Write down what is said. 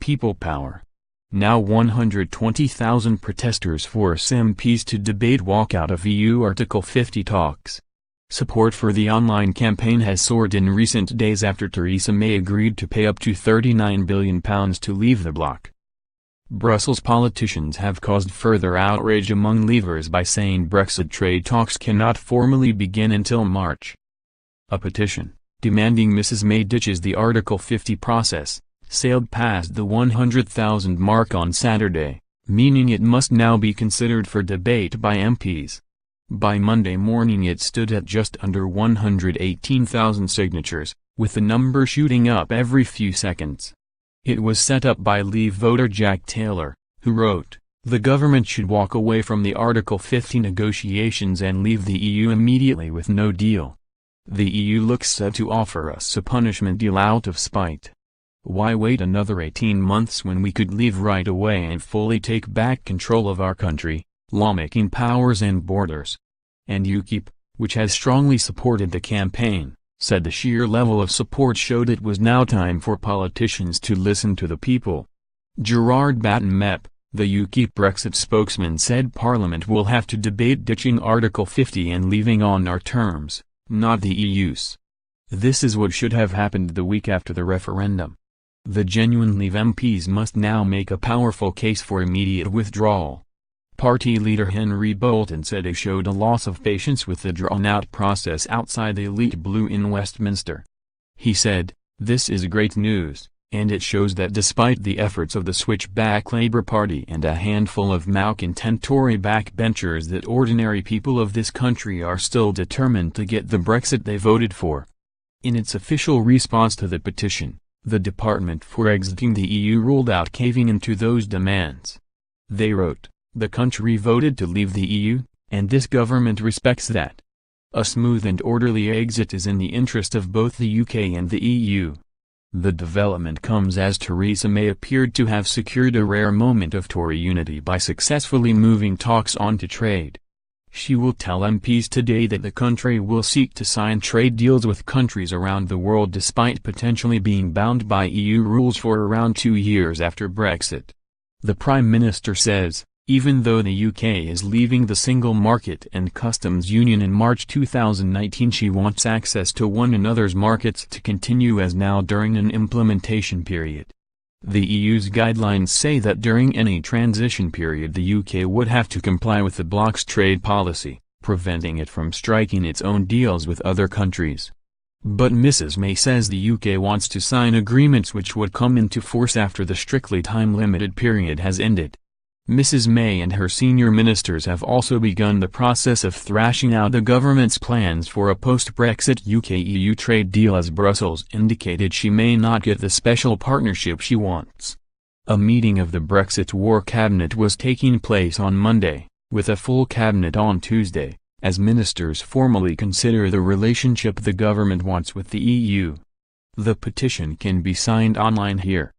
people power. Now 120,000 protesters force MPs to debate walkout of EU Article 50 talks. Support for the online campaign has soared in recent days after Theresa May agreed to pay up to £39 billion to leave the bloc. Brussels politicians have caused further outrage among leavers by saying Brexit trade talks cannot formally begin until March. A petition, demanding Mrs. May ditches the Article 50 process, sailed past the 100,000 mark on Saturday, meaning it must now be considered for debate by MPs. By Monday morning it stood at just under 118,000 signatures, with the number shooting up every few seconds. It was set up by Leave voter Jack Taylor, who wrote, "The government should walk away from the Article 50 negotiations and leave the EU immediately with no deal. The EU looks set to offer us a punishment deal out of spite. Why wait another 18 months when we could leave right away and fully take back control of our country, lawmaking powers and borders?" And UKIP, which has strongly supported the campaign, said the sheer level of support showed it was now time for politicians to listen to the people. Gerard Batten MEP, the UKIP Brexit spokesman, said Parliament will have to debate ditching Article 50 and leaving on our terms, not the EU's. This is what should have happened the week after the referendum. The genuine Leave MPs must now make a powerful case for immediate withdrawal. Party leader Henry Bolton said he showed a loss of patience with the drawn-out process outside the elite blue in Westminster. He said, "This is great news, and it shows that despite the efforts of the switchback Labour Party and a handful of malcontent Tory backbenchers that ordinary people of this country are still determined to get the Brexit they voted for." In its official response to the petition, the Department for Exiting the EU ruled out caving into those demands. They wrote, "The country voted to leave the EU, and this government respects that. A smooth and orderly exit is in the interest of both the UK and the EU." The development comes as Theresa May appeared to have secured a rare moment of Tory unity by successfully moving talks on to trade. She will tell MPs today that the country will seek to sign trade deals with countries around the world despite potentially being bound by EU rules for around 2 years after Brexit. The Prime Minister says, even though the UK is leaving the single market and customs union in March 2019, she wants access to one another's markets to continue as now during an implementation period. The EU's guidelines say that during any transition period the UK would have to comply with the bloc's trade policy, preventing it from striking its own deals with other countries. But Mrs. May says the UK wants to sign agreements which would come into force after the strictly time-limited period has ended. Mrs. May and her senior ministers have also begun the process of thrashing out the government's plans for a post-Brexit UK-EU trade deal as Brussels indicated she may not get the special partnership she wants. A meeting of the Brexit War Cabinet was taking place on Monday, with a full cabinet on Tuesday, as ministers formally consider the relationship the government wants with the EU. The petition can be signed online here.